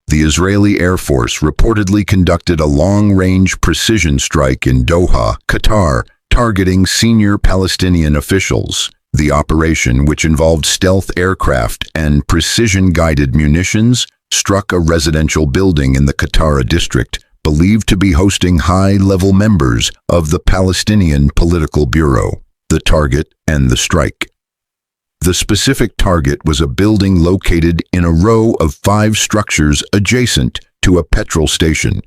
The Israeli Air Force reportedly conducted a long-range precision strike in Doha, Qatar, targeting senior Palestinian officials. The operation, which involved stealth aircraft and precision-guided munitions, struck a residential building in the Qatari district, believed to be hosting high-level members of the Palestinian Political Bureau. The target and the strike. The specific target was a building located in a row of 5 structures adjacent to a petrol station.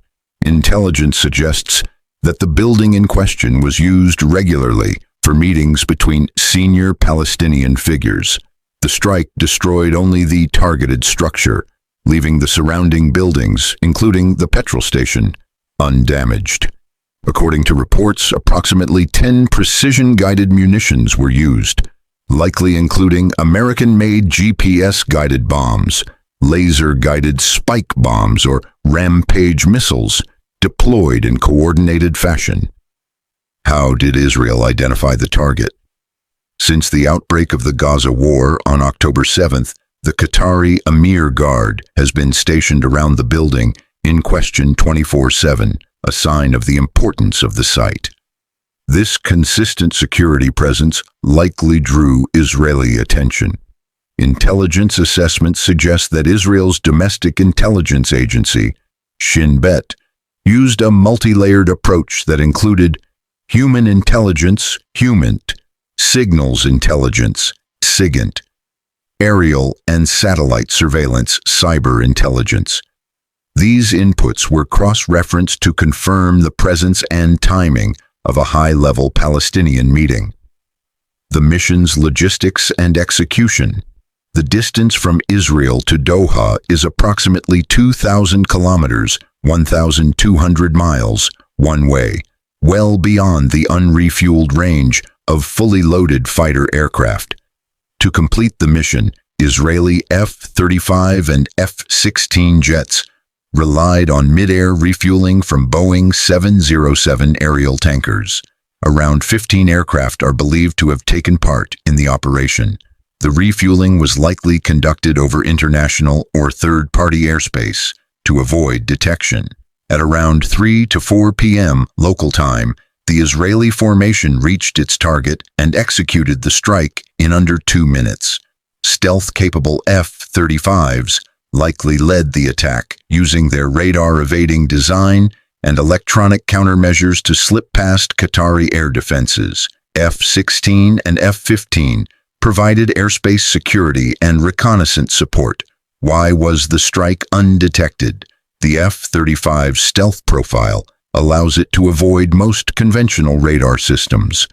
Intelligence suggests that the building in question was used regularly for meetings between senior Palestinian figures. The strike destroyed only the targeted structure, leaving the surrounding buildings, including the petrol station, undamaged. According to reports, approximately 10 precision-guided munitions were used, likely including American-made GPS-guided bombs, laser-guided spike bombs, or rampage missiles deployed in coordinated fashion. How did Israel identify the target? Since the outbreak of the Gaza war on October 7th, the Qatari Emir Guard has been stationed around the building in question 24/7, a sign of the importance of the site. This consistent security presence likely drew Israeli attention. Intelligence assessments suggest that Israel's domestic intelligence agency, Shin Bet, used a multi-layered approach that included human intelligence, HUMINT, signals intelligence, SIGINT, aerial and satellite surveillance, cyber intelligence. These inputs were cross-referenced to confirm the presence and timing of a high-level Palestinian meeting. The mission's logistics and execution. The distance from Israel to Doha is approximately 2,000 kilometers, 1,200 miles, one way, well beyond the unrefueled range of fully loaded fighter aircraft. To complete the mission, Israeli F-35 and F-16 jets relied on mid-air refueling from Boeing 707 aerial tankers. Around 15 aircraft are believed to have taken part in the operation. The refueling was likely conducted over international or third-party airspace to avoid detection. At around 3 to 4 p.m. local time, the Israeli formation reached its target and executed the strike in under 2 minutes. Stealth-capable F-35s likely led the attack, using their radar-evading design and electronic countermeasures to slip past Qatari air defenses. F-16 and F-15 provided airspace security and reconnaissance support. Why was the strike undetected? The F-35's stealth profile allows it to avoid most conventional radar systems.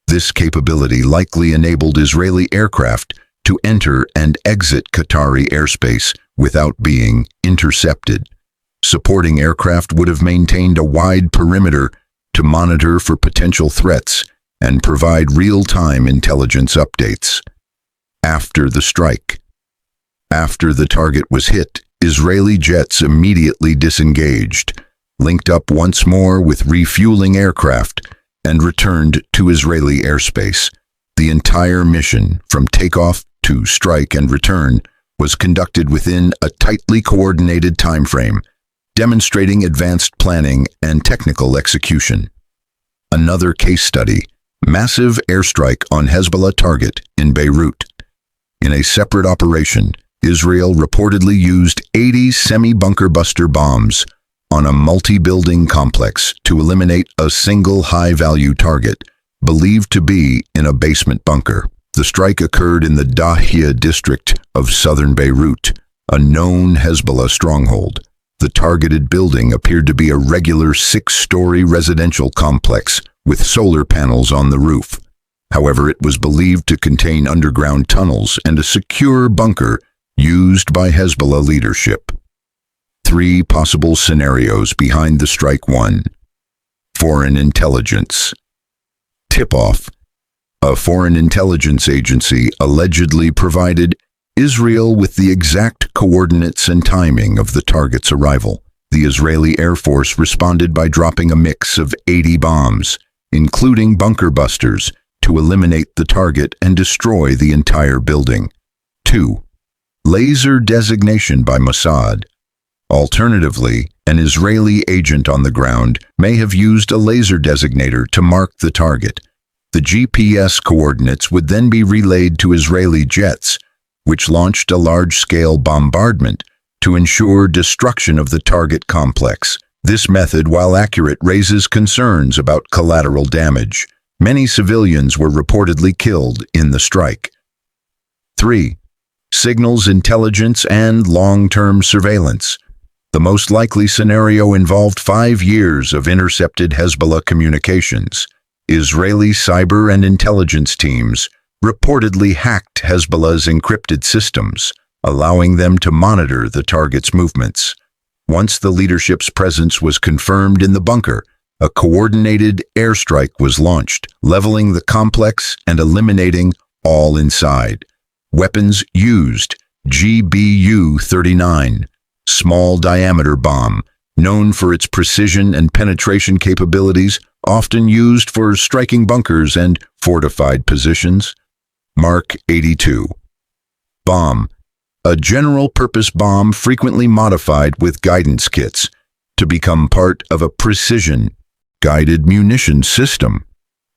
This capability likely enabled Israeli aircraft to enter and exit Qatari airspace without being intercepted. Supporting aircraft would have maintained a wide perimeter to monitor for potential threats and provide real-time intelligence updates. After the strike. After the target was hit, Israeli jets immediately disengaged, linked up once more with refueling aircraft, and returned to Israeli airspace. The entire mission, from takeoff to strike and return, was conducted within a tightly coordinated timeframe, demonstrating advanced planning and technical execution. Another case study, massive airstrike on Hezbollah target in Beirut. In a separate operation, Israel reportedly used 80 semi-bunker buster bombs on a multi-building complex to eliminate a single high-value target, believed to be in a basement bunker. The strike occurred in the Doha district of southern Beirut, a known Hezbollah stronghold. The targeted building appeared to be a regular 6-story residential complex with solar panels on the roof. However, it was believed to contain underground tunnels and a secure bunker used by Hezbollah leadership. 3 possible scenarios behind the strike. 1. Foreign intelligence. Tip-off. A foreign intelligence agency allegedly provided Israel with the exact coordinates and timing of the target's arrival. The Israeli Air Force responded by dropping a mix of 80 bombs, including bunker busters, to eliminate the target and destroy the entire building. 2. Laser designation by Mossad. Alternatively, an Israeli agent on the ground may have used a laser designator to mark the target. The GPS coordinates would then be relayed to Israeli jets, which launched a large-scale bombardment to ensure destruction of the target complex. This method, while accurate, raises concerns about collateral damage. Many civilians were reportedly killed in the strike. 3. Signals intelligence and long-term surveillance. The most likely scenario involved 5 years of intercepted Hezbollah communications. Israeli cyber and intelligence teams reportedly hacked Hezbollah's encrypted systems, allowing them to monitor the target's movements. Once the leadership's presence was confirmed in the bunker, a coordinated airstrike was launched, leveling the complex and eliminating all inside. Weapons used: GBU-39, small-diameter bomb, known for its precision and penetration capabilities, often used for striking bunkers and fortified positions. Mark 82. Bomb, a general-purpose bomb frequently modified with guidance kits to become part of a precision-guided munition system.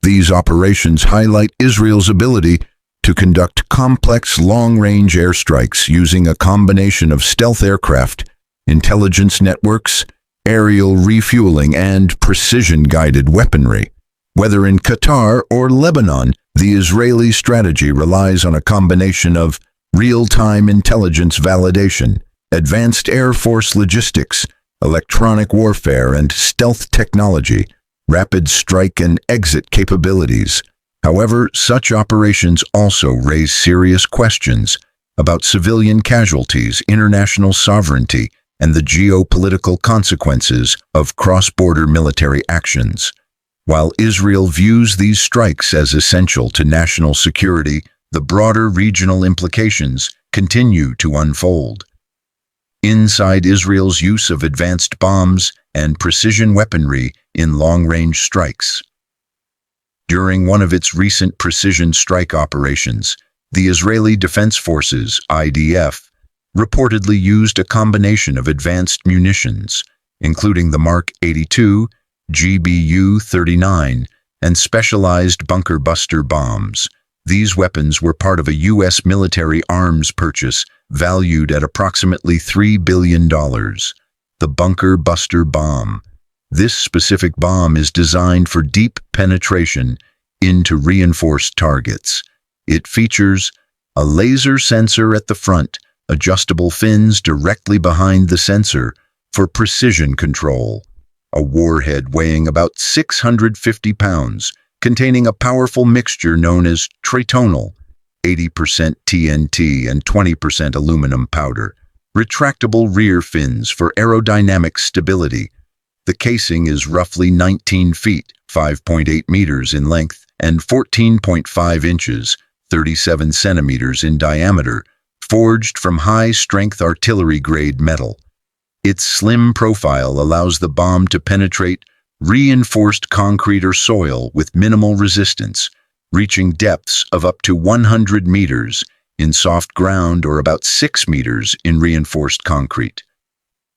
These operations highlight Israel's ability to conduct complex long-range airstrikes using a combination of stealth aircraft, intelligence networks, aerial refueling, and precision-guided weaponry. Whether in Qatar or Lebanon, the Israeli strategy relies on a combination of real-time intelligence validation, advanced Air Force logistics, electronic warfare, and stealth technology, rapid strike and exit capabilities. However, such operations also raise serious questions about civilian casualties, international sovereignty, and the geopolitical consequences of cross-border military actions. While Israel views these strikes as essential to national security, the broader regional implications continue to unfold. Inside Israel's use of advanced bombs and precision weaponry in long-range strikes. During one of its recent precision strike operations, the Israeli Defense Forces, IDF, reportedly used a combination of advanced munitions, including the Mark 82, GBU-39, and specialized bunker buster bombs. These weapons were part of a U.S. military arms purchase valued at approximately $3 billion. The bunker buster bomb. This specific bomb is designed for deep penetration into reinforced targets. It features a laser sensor at the front, adjustable fins directly behind the sensor for precision control, a warhead weighing about 650 pounds, containing a powerful mixture known as tritonal, 80% TNT and 20% aluminum powder, retractable rear fins for aerodynamic stability. The casing is roughly 19 feet, 5.8 meters in length, and 14.5 inches, 37 centimeters in diameter, forged from high-strength artillery-grade metal. Its slim profile allows the bomb to penetrate reinforced concrete or soil with minimal resistance, reaching depths of up to 100 meters in soft ground or about 6 meters in reinforced concrete.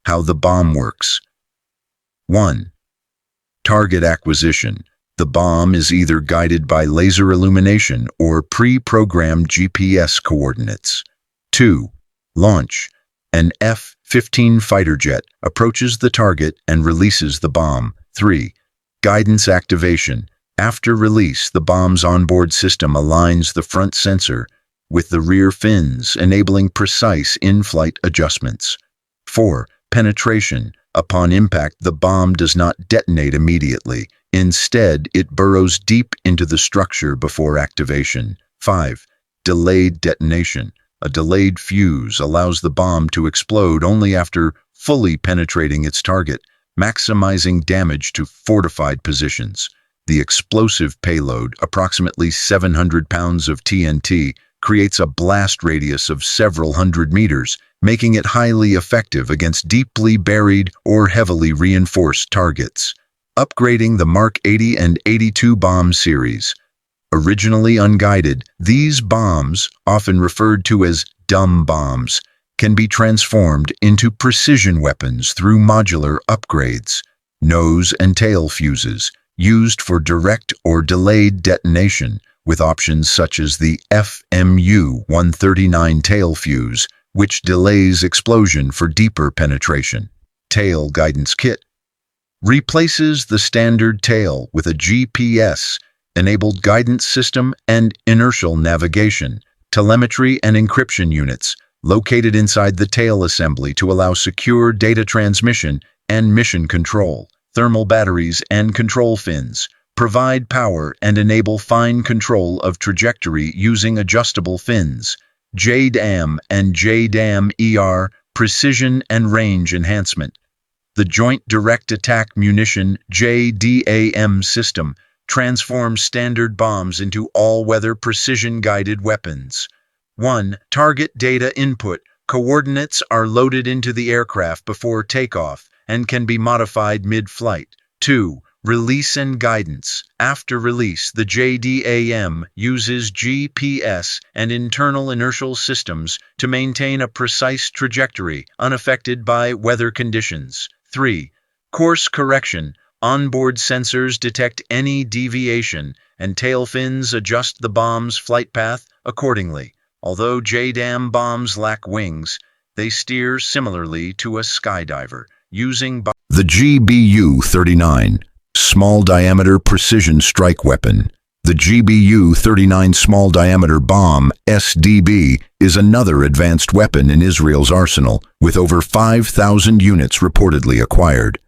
How the bomb works. 1. Target acquisition. The bomb is either guided by laser illumination or pre-programmed GPS coordinates. 2. Launch. An F-15 fighter jet approaches the target and releases the bomb. 3. Guidance activation. After release, the bomb's onboard system aligns the front sensor with the rear fins, enabling precise in-flight adjustments. 4. Penetration. Upon impact, the bomb does not detonate immediately. Instead, it burrows deep into the structure before activation. 5. Delayed detonation. A delayed fuse allows the bomb to explode only after fully penetrating its target, maximizing damage to fortified positions. The explosive payload, approximately 700 pounds of TNT, creates a blast radius of several hundred meters, making it highly effective against deeply buried or heavily reinforced targets. Upgrading the Mark 80 and 82 bomb series. Originally unguided, these bombs, often referred to as dumb bombs, can be transformed into precision weapons through modular upgrades. Nose and tail fuses, used for direct or delayed detonation, with options such as the FMU-139 tail fuse, which delays explosion for deeper penetration. Tail guidance kit replaces the standard tail with a GPS-enabled guidance system and inertial navigation, telemetry and encryption units located inside the tail assembly to allow secure data transmission and mission control. Thermal batteries and control fins provide power and enable fine control of trajectory using adjustable fins. JDAM and JDAM-ER precision and range enhancement. The Joint Direct Attack Munition JDAM system transforms standard bombs into all-weather precision-guided weapons. 1. Target data input. Coordinates are loaded into the aircraft before takeoff and can be modified mid-flight. 2. Release and guidance. After release, the JDAM uses GPS and internal inertial systems to maintain a precise trajectory unaffected by weather conditions. 3. Course correction. Onboard sensors detect any deviation, and tail fins adjust the bomb's flight path accordingly. Although JDAM bombs lack wings, they steer similarly to a skydiver, using the GBU-39, Small Diameter Precision Strike Weapon. The GBU-39 Small Diameter Bomb, SDB, is another advanced weapon in Israel's arsenal, with over 5,000 units reportedly acquired.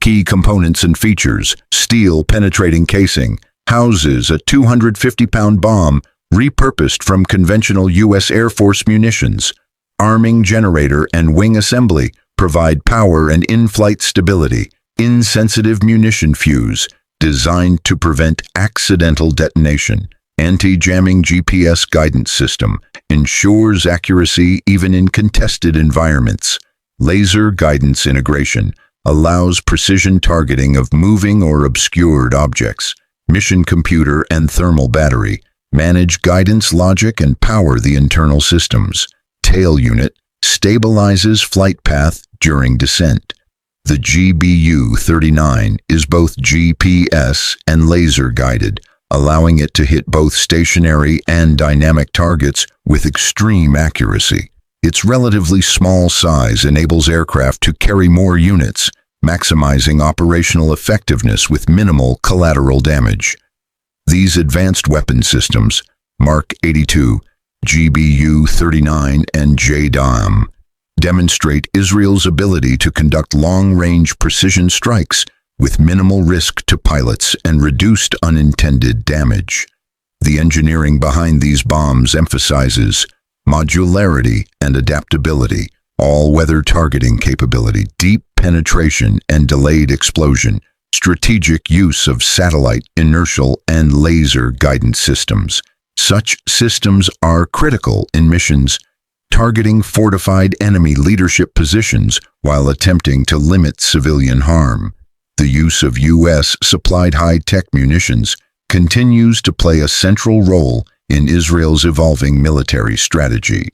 Key components and features: steel penetrating casing, houses a 250-pound bomb repurposed from conventional U.S. Air Force munitions. Arming generator and wing assembly provide power and in-flight stability. Insensitive munition fuse, designed to prevent accidental detonation. Anti-jamming GPS guidance system, ensures accuracy even in contested environments. Laser guidance integration, allows precision targeting of moving or obscured objects. Mission computer and thermal battery, manage guidance logic and power the internal systems. Tail unit, stabilizes flight path during descent. The GBU-39 is both GPS and laser guided, allowing it to hit both stationary and dynamic targets with extreme accuracy. Its relatively small size enables aircraft to carry more units, maximizing operational effectiveness with minimal collateral damage. These advanced weapon systems, Mark 82, GBU-39 and JDAM, demonstrate Israel's ability to conduct long-range precision strikes with minimal risk to pilots and reduced unintended damage. The engineering behind these bombs emphasizes modularity and adaptability, all-weather targeting capability, deep penetration and delayed explosion, strategic use of satellite, inertial, and laser guidance systems. Such systems are critical in missions targeting fortified enemy leadership positions while attempting to limit civilian harm. The use of U.S.-supplied high-tech munitions continues to play a central role in Israel's evolving military strategy.